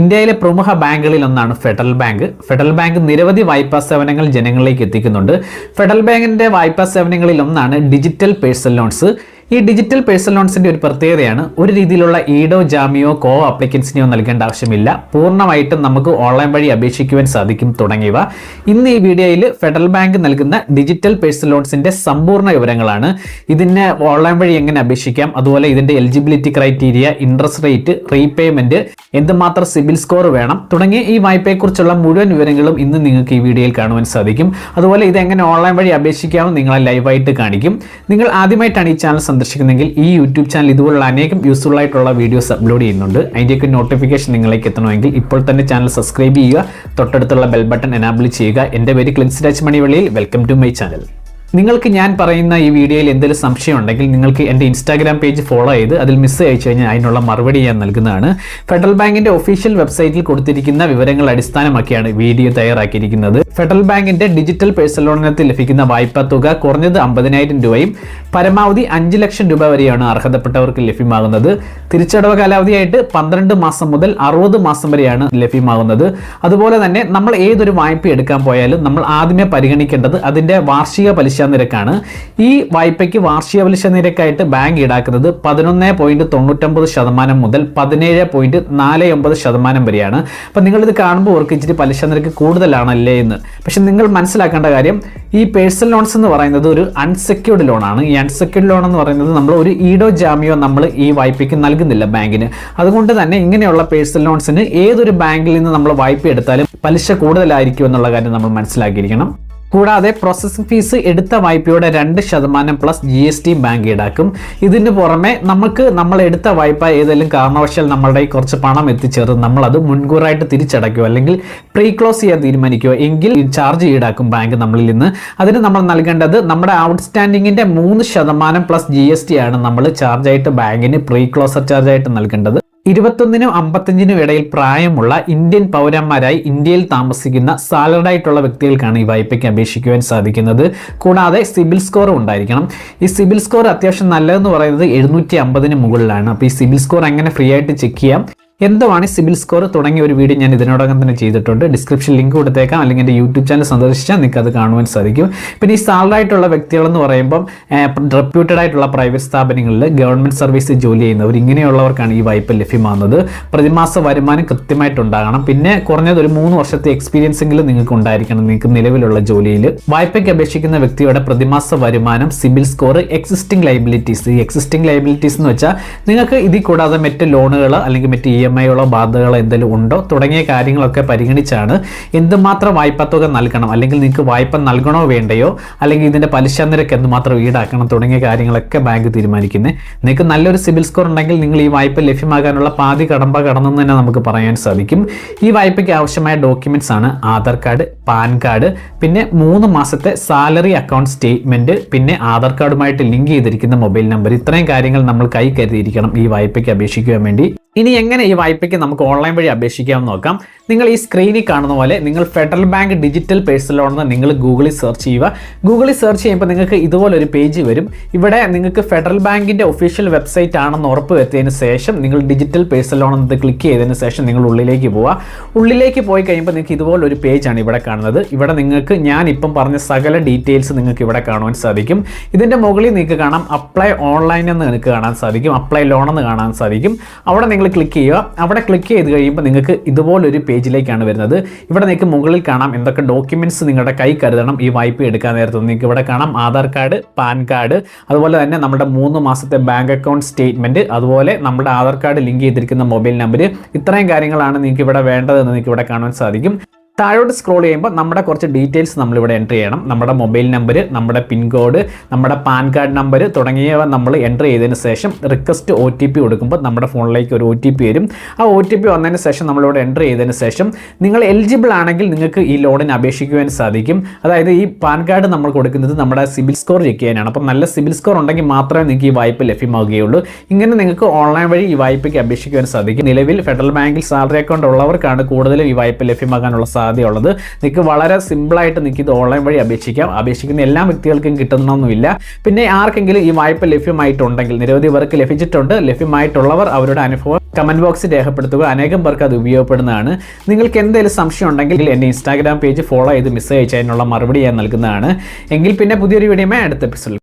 ഇന്ത്യയിലെ പ്രമുഖ ബാങ്കുകളിൽ ഒന്നാണ് ഫെഡറൽ ബാങ്ക്. ഫെഡറൽ ബാങ്ക് നിരവധി വായ്പാ സേവനങ്ങൾ ജനങ്ങളിലേക്ക് എത്തിക്കുന്നുണ്ട്. ഫെഡറൽ ബാങ്കിന്റെ വായ്പാ സേവനങ്ങളിൽ ഒന്നാണ് ഡിജിറ്റൽ പേഴ്സണൽ ലോൺസ്. ഈ ഡിജിറ്റൽ പേഴ്സണൽ ലോൺസിന്റെ ഒരു പ്രത്യേകതയാണ് ഒരു രീതിയിലുള്ള ഈടോ ജാമ്യമോ കോ അപ്ലിക്കൻസിനെയോ നൽകേണ്ട ആവശ്യമില്ല. പൂർണ്ണമായിട്ടും നമുക്ക് ഓൺലൈൻ വഴി അപേക്ഷിക്കുവാൻ സാധിക്കും തുടങ്ങിയവ. ഇന്ന് ഈ വീഡിയോയിൽ ഫെഡറൽ ബാങ്ക് നൽകുന്ന ഡിജിറ്റൽ പേഴ്സണൽ ലോൺസിന്റെ സമ്പൂർണ്ണ വിവരങ്ങളാണ്. ഇതിന് ഓൺലൈൻ വഴി എങ്ങനെ അപേക്ഷിക്കാം, അതുപോലെ ഇതിന്റെ eligibility criteria, interest rate, repayment, എന്തുമാത്രം സിബിൽ സ്കോർ വേണം തുടങ്ങിയ ഈ വായ്പയെക്കുറിച്ചുള്ള മുഴുവൻ വിവരങ്ങളും ഇന്ന് നിങ്ങൾക്ക് ഈ വീഡിയോയിൽ കാണുവാൻ സാധിക്കും. അതുപോലെ ഇത് എങ്ങനെ ഓൺലൈൻ വഴി അപേക്ഷിക്കാമെന്ന് നിങ്ങളെ ലൈവായിട്ട് കാണിക്കും. നിങ്ങൾ ആദ്യമായിട്ടാണ് ഈ ചാനൽ സന്ദർശിക്കുന്നെങ്കിൽ ഈ യൂട്യൂബ് ചാനൽ ഇതുപോലുള്ള അനേകം യൂസ്ഫുൾ ആയിട്ടുള്ള വീഡിയോസ് അപ്ലോഡ് ചെയ്യുന്നുണ്ട്. അതിൻ്റെയൊക്കെ നോട്ടിഫിക്കേഷൻ നിങ്ങളിലേക്ക് എത്തണമെങ്കിൽ ഇപ്പോൾ തന്നെ ചാനൽ സബ്സ്ക്രൈബ് ചെയ്യുക, തൊട്ടടുത്തുള്ള ബെൽ ബട്ടൺ എനാബിൾ ചെയ്യുക. എൻ്റെ പേര് ക്ലിൻസ് രാജ് മണിവള്ളിയിൽ. Welcome to my channel. നിങ്ങൾക്ക് ഞാൻ പറയുന്ന ഈ വീഡിയോയിൽ എന്തെങ്കിലും സംശയം ഉണ്ടെങ്കിൽ നിങ്ങൾക്ക് എൻ്റെ ഇൻസ്റ്റാഗ്രാം പേജ് ഫോളോ ചെയ്ത് അതിൽ മെസ്സേജ് അയച്ചു കഴിഞ്ഞാൽ അതിനുള്ള മറുപടി ഞാൻ നൽകുന്നതാണ്. ഫെഡറൽ ബാങ്കിന്റെ ഒഫീഷ്യൽ വെബ്സൈറ്റിൽ കൊടുത്തിരിക്കുന്ന വിവരങ്ങൾ അടിസ്ഥാനമാക്കിയാണ് വീഡിയോ തയ്യാറാക്കിയിരിക്കുന്നത്. ഫെഡറൽ ബാങ്കിന്റെ ഡിജിറ്റൽ പേഴ്സണൽ ലോണിനകത്ത് ലഭിക്കുന്ന വായ്പാ തുക കുറഞ്ഞത് 50,000 രൂപയും പരമാവധി 5 ലക്ഷം രൂപ വരെയാണ് അർഹതപ്പെട്ടവർക്ക് ലഭ്യമാകുന്നത്. തിരിച്ചടവ് കാലാവധിയായിട്ട് 12 മാസം മുതൽ 60 മാസം വരെയാണ് ലഭ്യമാകുന്നത്. അതുപോലെ തന്നെ നമ്മൾ ഏതൊരു വായ്പ എടുക്കാൻ പോയാലും നമ്മൾ ആദ്യമേ പരിഗണിക്കേണ്ടത് അതിന്റെ വാർഷിക പലിശ നിരക്കാണ്. ഈ വായ്പയ്ക്ക് വാർഷിക പലിശ നിരക്കായിട്ട് ബാങ്ക് ഈടാക്കുന്നത് 11.99% മുതൽ 17.49% വരെയാണ്. അപ്പൊ നിങ്ങളിത് കാണുമ്പോൾ ഓർക്ക് ഇച്ചിരി പലിശ നിരക്ക് കൂടുതലാണല്ലേ എന്ന്. പക്ഷെ നിങ്ങൾ മനസ്സിലാക്കേണ്ട കാര്യം, ഈ പേഴ്സണൽ ലോൺസ് എന്ന് പറയുന്നത് ഒരു അൺസെക്യൂർഡ് ലോണാണ്. ഈ അൺസെക്യൂർഡ് ലോൺ എന്ന് പറയുന്നത് നമ്മൾ ഒരു ഈടോ ജാമ്യമോ നമ്മൾ ഈ വായ്പയ്ക്ക് നൽകുന്നില്ല ബാങ്കിന്. അതുകൊണ്ട് തന്നെ ഇങ്ങനെയുള്ള പേഴ്സണൽ ലോൺസിന് ഏതൊരു ബാങ്കിൽ നിന്ന് നമ്മൾ വായ്പ എടുത്താലും പലിശ കൂടുതലായിരിക്കും എന്നുള്ള കാര്യം നമ്മൾ മനസ്സിലാക്കിയിരിക്കണം. കൂടാതെ പ്രോസസ്സിംഗ് ഫീസ് എടുത്ത വായ്പയുടെ 2% പ്ലസ് GST ബാങ്ക് ഈടാക്കും. ഇതിന് പുറമെ നമ്മൾ എടുത്ത വായ്പ ഏതെങ്കിലും കാരണവശാൽ നമ്മളുടെ കുറച്ച് പണം എത്തിച്ചേർന്ന് നമ്മളത് മുൻകൂറായിട്ട് തിരിച്ചടയ്ക്കുകയോ അല്ലെങ്കിൽ പ്രീ ക്ലോസ് ചെയ്യാൻ തീരുമാനിക്കുകയോ എങ്കിൽ ചാർജ് ഈടാക്കും ബാങ്ക് നമ്മളിൽ നിന്ന്. അതിന് നമ്മൾ നൽകേണ്ടത് നമ്മുടെ ഔട്ട്സ്റ്റാൻഡിങ്ങിന്റെ 3% പ്ലസ് GST ആണ് നമ്മൾ ചാർജായിട്ട് ബാങ്കിന് പ്രീ ക്ലോസർ ചാർജായിട്ട് നൽകേണ്ടത്. 21നും 55നും ഇടയിൽ പ്രായമുള്ള ഇന്ത്യൻ പൗരന്മാരായി ഇന്ത്യയിൽ താമസിക്കുന്ന സാലറിഡ് ആയിട്ടുള്ള വ്യക്തികൾക്കാണ് ഈ വായ്പയ്ക്ക് അപേക്ഷിക്കുവാൻ സാധിക്കുന്നത്. കൂടാതെ സിബിൽ സ്കോറും ഉണ്ടായിരിക്കണം. ഈ സിബിൽ സ്കോർ അത്യാവശ്യം നല്ലതെന്ന് പറയുന്നത് 750ന് മുകളിലാണ്. അപ്പോൾ ഈ സിബിൽ സ്കോർ എങ്ങനെ ഫ്രീ ആയിട്ട് ചെക്ക് ചെയ്യാം, എന്താണ് സിബിൽ സ്കോർ തുടങ്ങിയ ഒരു വീഡിയോ ഞാൻ ഇതിനോടകം തന്നെ ചെയ്തിട്ടുണ്ട്. ഡിസ്ക്രിപ്ഷൻ ലിങ്ക് കൊടുത്തേക്കാം, അല്ലെങ്കിൽ എൻ്റെ യൂട്യൂബ് ചാനൽ സന്ദർശിച്ചാൽ നിങ്ങൾക്ക് അത് കാണുവാൻ സാധിക്കും. പിന്നെ ഈ സാലറി ആയിട്ടുള്ള വ്യക്തികളെന്ന് പറയുമ്പം റെപ്യൂട്ടഡ് ആയിട്ടുള്ള പ്രൈവറ്റ് സ്ഥാപനങ്ങളിൽ ഗവൺമെൻറ് സർവീസ് ജോലി ചെയ്യുന്നവർ, ഇങ്ങനെയുള്ളവർക്കാണ് ഈ വായ്പ ലഭ്യമാകുന്നത്. പ്രതിമാസ വരുമാനം കൃത്യമായിട്ടുണ്ടാകണം. പിന്നെ കുറഞ്ഞത് ഒരു 3 വർഷത്തെ എക്സ്പീരിയൻസ് എങ്കിലും നിങ്ങൾക്ക് ഉണ്ടായിരിക്കണം നിങ്ങൾക്ക് നിലവിലുള്ള ജോലിയിൽ. വായ്പയ്ക്ക് അപേക്ഷിക്കുന്ന വ്യക്തിയുടെ പ്രതിമാസ വരുമാനം, സിബിൽ സ്കോർ, എക്സിസ്റ്റിംഗ് ലയബിലിറ്റീസ്. ഈ എക്സിസ്റ്റിംഗ് ലയബിലിറ്റീസ് എന്ന് വെച്ചാൽ നിങ്ങൾക്ക് ഇതിൽ കൂടാതെ മറ്റ് ലോണുകൾ അല്ലെങ്കിൽ മറ്റ് EMI-കളോ ബാധ്യതകളോ എന്തെങ്കിലും ഉണ്ടോ തുടങ്ങിയ കാര്യങ്ങളൊക്കെ പരിഗണിച്ചാണ് എന്തുമാത്രം വായ്പാ തുക നൽകണം, അല്ലെങ്കിൽ നിങ്ങൾക്ക് വായ്പ നൽകണോ വേണ്ടയോ, അല്ലെങ്കിൽ ഇതിന്റെ പലിശ നിരക്ക് എന്തുമാത്രം ഈടാക്കണം തുടങ്ങിയ കാര്യങ്ങളൊക്കെ ബാങ്ക് തീരുമാനിക്കുന്നത്. നിങ്ങൾക്ക് നല്ലൊരു സിബിൽ സ്കോർ ഉണ്ടെങ്കിൽ നിങ്ങൾ ഈ വായ്പ ലഭ്യമാകാനുള്ള പാതി കടമ്പ കടന്നെന്ന് തന്നെ നമുക്ക് പറയാൻ സാധിക്കും. ഈ വായ്പയ്ക്ക് ആവശ്യമായ ഡോക്യുമെന്റ്സ് ആണ് ആധാർ കാർഡ്, പാൻ കാർഡ്, പിന്നെ 3 മാസത്തെ സാലറി അക്കൗണ്ട് സ്റ്റേറ്റ്മെന്റ്, പിന്നെ ആധാർ കാർഡുമായിട്ട് ലിങ്ക് ചെയ്തിരിക്കുന്ന മൊബൈൽ നമ്പർ. ഇത്രയും കാര്യങ്ങൾ നമ്മൾ കൈ കരുതിയിരിക്കണം ഈ വായ്പയ്ക്ക് അപേക്ഷിക്കുവാൻ വേണ്ടി. ഇനി എങ്ങനെ ഈ വായ്പയ്ക്ക് നമുക്ക് ഓൺലൈൻ വഴി അപേക്ഷിക്കാമെന്ന് നോക്കാം. നിങ്ങൾ ഈ സ്ക്രീനിൽ കാണുന്ന പോലെ നിങ്ങൾ federal bank digital personal loan എന്ന് നിങ്ങൾ ഗൂഗിളിൽ സെർച്ച് ചെയ്യുക. ഗൂഗിളിൽ സെർച്ച് ചെയ്യുമ്പോൾ നിങ്ങൾക്ക് ഇതുപോലൊരു പേജ് വരും. ഇവിടെ നിങ്ങൾക്ക് ഫെഡറൽ ബാങ്കിന്റെ ഒഫീഷ്യൽ വെബ്സൈറ്റ് ആണെന്ന് ഉറപ്പ് വരുത്തിയതിന് ശേഷം നിങ്ങൾ ഡിജിറ്റൽ പേഴ്സണൽ ലോൺ എന്ന് ക്ലിക്ക് ചെയ്തതിന് ശേഷം നിങ്ങൾ ഉള്ളിലേക്ക് പോവുക. ഉള്ളിലേക്ക് പോയി കഴിയുമ്പോൾ നിങ്ങൾക്ക് ഇതുപോലൊരു പേജാണ് ഇവിടെ കാണുന്നത്. ഇവിടെ നിങ്ങൾക്ക് ഞാൻ ഇപ്പം പറഞ്ഞ സകല ഡീറ്റെയിൽസ് നിങ്ങൾക്ക് ഇവിടെ കാണുവാൻ സാധിക്കും. ഇതിന്റെ മുകളിൽ നിങ്ങൾക്ക് കാണാം അപ്ലൈ ഓൺലൈൻ എന്ന് നിങ്ങൾക്ക് കാണാൻ സാധിക്കും, അപ്ലൈ ലോൺ എന്ന് കാണാൻ സാധിക്കും. അവിടെ നിങ്ങൾ ക്ലിക്ക് ചെയ്യുക. അവിടെ ക്ലിക്ക് ചെയ്ത് കഴിയുമ്പോൾ നിങ്ങൾക്ക് ഇതുപോലൊരു പേജിലേക്കാണ് വരുന്നത്. ഇവിടെ നിങ്ങൾക്ക് മുകളിൽ കാണാം എന്തൊക്കെ ഡോക്യുമെന്റ്സ് നിങ്ങളുടെ കൈ കരുതണം ഈ വായ്പ എടുക്കാൻ നേരത്തെ. നിങ്ങൾക്ക് ഇവിടെ കാണാം ആധാർ കാർഡ്, പാൻ കാർഡ്, അതുപോലെ തന്നെ നമ്മുടെ 3 മാസത്തെ ബാങ്ക് അക്കൗണ്ട് സ്റ്റേറ്റ്മെന്റ്, അതുപോലെ നമ്മുടെ ആധാർ കാർഡ് ലിങ്ക് ചെയ്തിരിക്കുന്ന മൊബൈൽ നമ്പർ. ഇത്രയും കാര്യങ്ങളാണ് നിങ്ങൾക്ക് ഇവിടെ വേണ്ടതെന്ന് നിങ്ങൾക്ക് ഇവിടെ കാണാൻ സാധിക്കും. താഴോട്ട് സ്ക്രോൾ ചെയ്യുമ്പോൾ നമ്മുടെ കുറച്ച് ഡീറ്റെയിൽസ് നമ്മളിവിടെ എൻ്റർ ചെയ്യണം. നമ്മുടെ മൊബൈൽ നമ്പർ, നമ്മുടെ പിൻകോഡ്, നമ്മുടെ പാൻ കാർഡ് നമ്പർ തുടങ്ങിയവ നമ്മൾ എൻ്റർ ചെയ്തതിന് ശേഷം റിക്വസ്റ്റ് OTP കൊടുക്കുമ്പോൾ നമ്മുടെ ഫോണിലേക്ക് ഒരു OTP വരും. ആ OTP വന്നതിന് ശേഷം നമ്മളിവിടെ എൻ്റർ ചെയ്തതിന് ശേഷം നിങ്ങൾ എലിജിബിൾ ആണെങ്കിൽ നിങ്ങൾക്ക് ഈ ലോണിന് അപേക്ഷിക്കുവാൻ സാധിക്കും. അതായത് ഈ പാൻ കാർഡ് നമ്മൾ കൊടുക്കുന്നത് നമ്മുടെ സിബിൽ സ്കോർ ചെക്ക് ചെയ്യാനാണ്. അപ്പം നല്ല സിബിൽ സ്കോർ ഉണ്ടെങ്കിൽ മാത്രമേ നിങ്ങൾക്ക് ഈ വായ്പ ലഭ്യമാവുകയുള്ളൂ. ഇങ്ങനെ നിങ്ങൾക്ക് ഓൺലൈൻ വഴി ഈ വായ്പയ്ക്ക് അപേക്ഷിക്കുവാൻ സാധിക്കും. നിലവിൽ ഫെഡറൽ ബാങ്കിൽ സാലറി അക്കൗണ്ട് ഉള്ളവർക്കാണ് കൂടുതലും ഈ വായ്പ ലഭ്യമാകാനുള്ള സാധ്യത സാധ്യതയുള്ളത്. നിങ്ങൾക്ക് വളരെ സിമ്പിളായിട്ട് നിങ്ങൾക്ക് ഇത് ഓൺലൈൻ വഴി അപേക്ഷിക്കാം. അപേക്ഷിക്കുന്ന എല്ലാ വ്യക്തികൾക്കും കിട്ടുന്നൊന്നുമില്ല. പിന്നെ ആർക്കെങ്കിലും ഈ വായ്പ ലഭ്യമായിട്ടുണ്ടെങ്കിൽ, നിരവധി പേർക്ക് ലഭിച്ചിട്ടുണ്ട്, ലഭ്യമായിട്ടുള്ളവർ അവരുടെ അനുഭവം കമന്റ് ബോക്സിൽ രേഖപ്പെടുത്തുക. അനേകം പേർക്ക് അത് ഉപയോഗപ്പെടുന്നതാണ്. നിങ്ങൾക്ക് എന്തെങ്കിലും സംശയം ഉണ്ടെങ്കിൽ എൻ്റെ ഇൻസ്റ്റാഗ്രാം പേജ് ഫോളോ ചെയ്ത് മെസ്സേജ് അയച്ചതിനുള്ള മറുപടി ഞാൻ നൽകുന്നതാണ്. എങ്കിൽ പിന്നെ പുതിയൊരു വീഡിയോയുമായി അടുത്ത എപ്പിസോഡിൽ